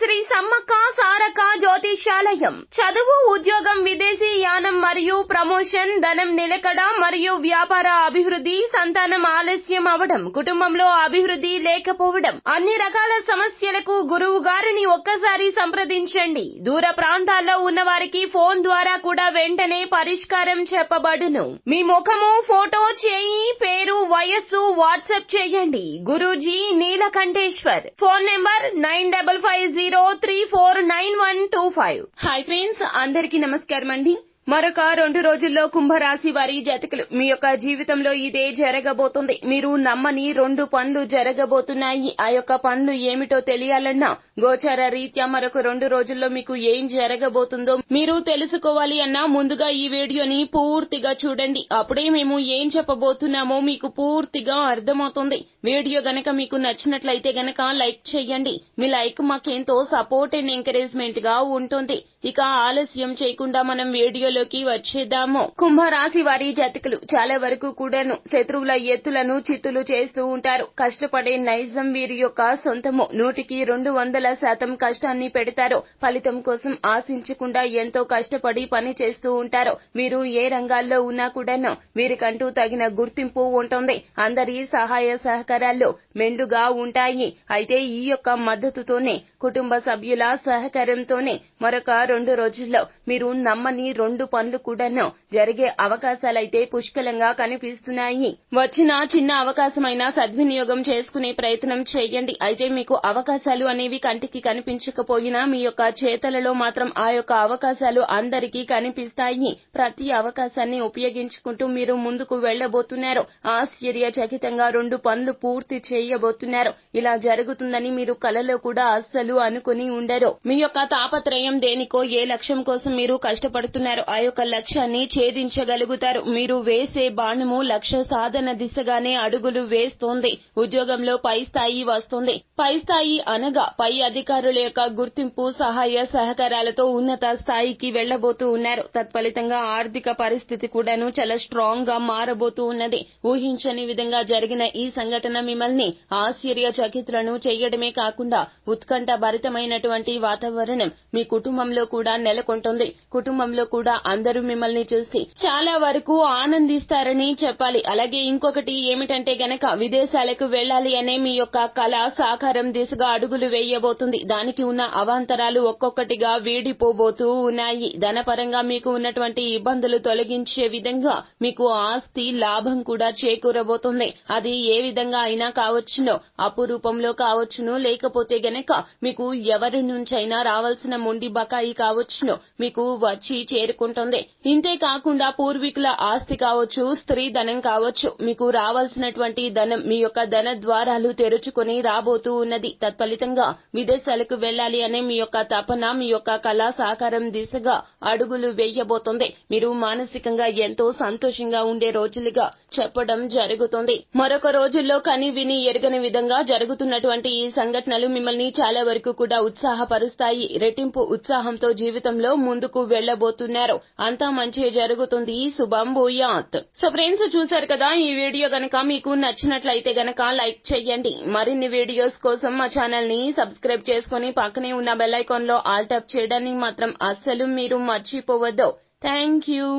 శ్రీ సమ్మక్క సారక్క జ్యోతిష్యాలయం. చదువు, ఉద్యోగం, విదేశీ యానం మరియు ప్రమోషన్, ధనం నిలకడ మరియు వ్యాపార అభివృద్ధి, సంతానం ఆలస్యం అవడం, కుటుంబంలో అభివృద్ధి లేకపోవడం, అన్ని రకాల సమస్యలకు గురువు గారిని ఒక్కసారి సంప్రదించండి. దూర ప్రాంతాల్లో ఉన్న వారికి ఫోన్ ద్వారా కూడా వెంటనే పరిష్కారం చెప్పబడును. మీ ముఖము, ఫోటో, చేయి, పేరు, వయస్సు వాట్సాప్ చేయండి. Guruji Neelakanteshwar. Phone number 9550349125. Hi friends, అందరికీ నమస్కారం అండి. మరొక 2 రోజుల్లో కుంభరాశి వారి జాతకులు మీ యొక్క జీవితంలో ఇదే జరగబోతుంది. మీరు నమ్మని 2 పనులు జరగబోతున్నాయి. ఆ యొక్క పనులు ఏమిటో తెలియాలన్నా గోచార రీత్యా మరొక 2 రోజుల్లో మీకు ఏం జరగబోతుందో మీరు తెలుసుకోవాలి అన్నా ముందుగా ఈ వీడియోని పూర్తిగా చూడండి. అప్పుడే మేము ఏం చెప్పబోతున్నామో మీకు పూర్తిగా అర్థమవుతుంది. వీడియో గనక మీకు నచ్చినట్లయితే గనక లైక్ చేయండి. మీ లైక్ మాకెంతో సపోర్ట్ అండ్ ఎంకరేజ్మెంట్ గా ఉంటుంది. ఇక ఆలస్యం చేయకుండా మనం వీడియోలోకి వచ్చేద్దాము. కుంభరాశి వారి జాతకులు చాలా వరకు కూడాను శత్రువుల ఎత్తులను చిత్తులు చేస్తూ ఉంటారు. కష్టపడే నైజం వీరి యొక్క సొంతము. 100% కష్టాన్ని పెడతారు. ఫలితం కోసం ఆశించకుండా ఎంతో కష్టపడి పని చేస్తూ ఉంటారు. వీరు ఏ రంగాల్లో ఉన్నా కూడాను వీరికంటూ తగిన గుర్తింపు ఉంటుంది. అందరి సహాయ సహకారాలు మెండుగా ఉంటాయి. అయితే ఈ యొక్క మద్దతుతోనే, కుటుంబ సభ్యుల సహకారంతోనే మరొక 2 రోజుల్లో మీరు నమ్మని 2 పనులు కూడాను జరిగే అవకాశాలైతే పుష్కలంగా కనిపిస్తున్నాయి. వచ్చిన చిన్న అవకాశమైనా సద్వినియోగం చేసుకునే ప్రయత్నం చేయండి. అయితే మీకు అవకాశాలు అనేవి కంటికి కనిపించకపోయినా మీ యొక్క చేతలలో మాత్రం ఆ యొక్క అవకాశాలు అందరికీ కనిపిస్తాయి. ప్రతి అవకాశాన్ని ఉపయోగించుకుంటూ మీరు ముందుకు వెళ్లబోతున్నారు. ఆశ్చర్యచకితంగా 2 పనులు పూర్తి చేయబోతున్నారు. ఇలా జరుగుతుందని మీరు కలలో కూడా అస్సలు అనుకుని ఉండరు. మీ యొక్క తాపత్రయం దేనికో, ఏ లక్ష్యం కోసం మీరు కష్టపడుతున్నారు ఆ యొక్క లక్ష్యాన్ని ఛేదించగలుగుతారు. మీరు వేసే బాణము లక్ష్య సాధన దిశగానే అడుగులు వేస్తోంది. ఉద్యోగంలో పై స్థాయి వస్తుంది. పై స్థాయి అనగా పై అధికారుల యొక్క గుర్తింపు, సహాయ సహకారాలతో ఉన్నత స్థాయికి వెళ్లబోతూ ఉన్నారు. తత్ఫలితంగా ఆర్థిక పరిస్థితి కూడాను చాలా స్ట్రాంగ్ గా మారబోతూ ఉన్నది. ఊహించని విధంగా జరిగిన ఈ సంఘటన మిమ్మల్ని ఆశ్చర్యచకితులను చేయడమే కాకుండా ఉత్కంఠ భరితమైనటువంటి వాతావరణం మీ కుటుంబంలో కూడా నెలకొంటుంది. కుటుంబంలో కూడా అందరూ మిమ్మల్ని చూసి చాలా వరకు ఆనందిస్తారని చెప్పాలి. అలాగే ఇంకొకటి ఏమిటంటే గనక విదేశాలకు వెళ్లాలి అనే మీ యొక్క కళ సాకారం దిశగా అడుగులు వేయబోతుంది. దానికి ఉన్న అవాంతరాలు ఒక్కొక్కటిగా వీడిపోబోతూ ఉన్నాయి. ధనపరంగా మీకు ఉన్నటువంటి ఇబ్బందులు తొలగించే విధంగా మీకు ఆస్తి లాభం కూడా చేకూరబోతుంది. అది ఏ విధంగా అయినా కావచ్చును, అప్పు రూపంలో కావచ్చును, లేకపోతే గనక మీకు ఎవరి నుంచైనా రావాల్సిన మొండి బకాయి కావచ్చును మీకు వచ్చి చేరుకుంటుంది. ఇంతే కాకుండా పూర్వీకుల ఆస్తి కావచ్చు, స్త్రీ ధనం కావచ్చు, మీకు రావాల్సినటువంటి ధనం మీ యొక్క ధన ద్వారాలు తెరుచుకొని రాబోతూ ఉన్నది. తత్ఫలితంగా విదేశాలకు వెళ్లాలి అనే మీ యొక్క తపన, మీ యొక్క కళా సాకారం దిశగా అడుగులు వేయబోతుంది. మీరు మానసికంగా ఎంతో సంతోషంగా ఉండే రోజులుగా చెప్పడం జరుగుతుంది. మరొక రోజుల్లో కని విని ఎరగని విధంగా జరుగుతున్నటువంటి ఈ సంఘటనలు మిమ్మల్ని చాలా వరకు కూడా ఉత్సాహపరుస్తాయి. రెట్టింపు ఉత్సాహంతో జీవితంలో ముందుకు వెళ్లబోతున్నారు. అంతా మంచి జరుగుతుంది. శుభం భూయాత్. సో ఫ్రెండ్స్, చూశారు కదా, ఈ వీడియో గనక మీకు నచ్చినట్లయితే గనక లైక్ చేయండి. మరిన్ని వీడియోస్ కోసం మా ఛానల్ ని సబ్స్క్రైబ్ చేసుకుని పక్కనే ఉన్న బెల్ ఐకాన్ లో ఆల్ టాప్ చేయడాన్ని మాత్రం అస్సలు మీరు మర్చిపోవద్దు. Thank you.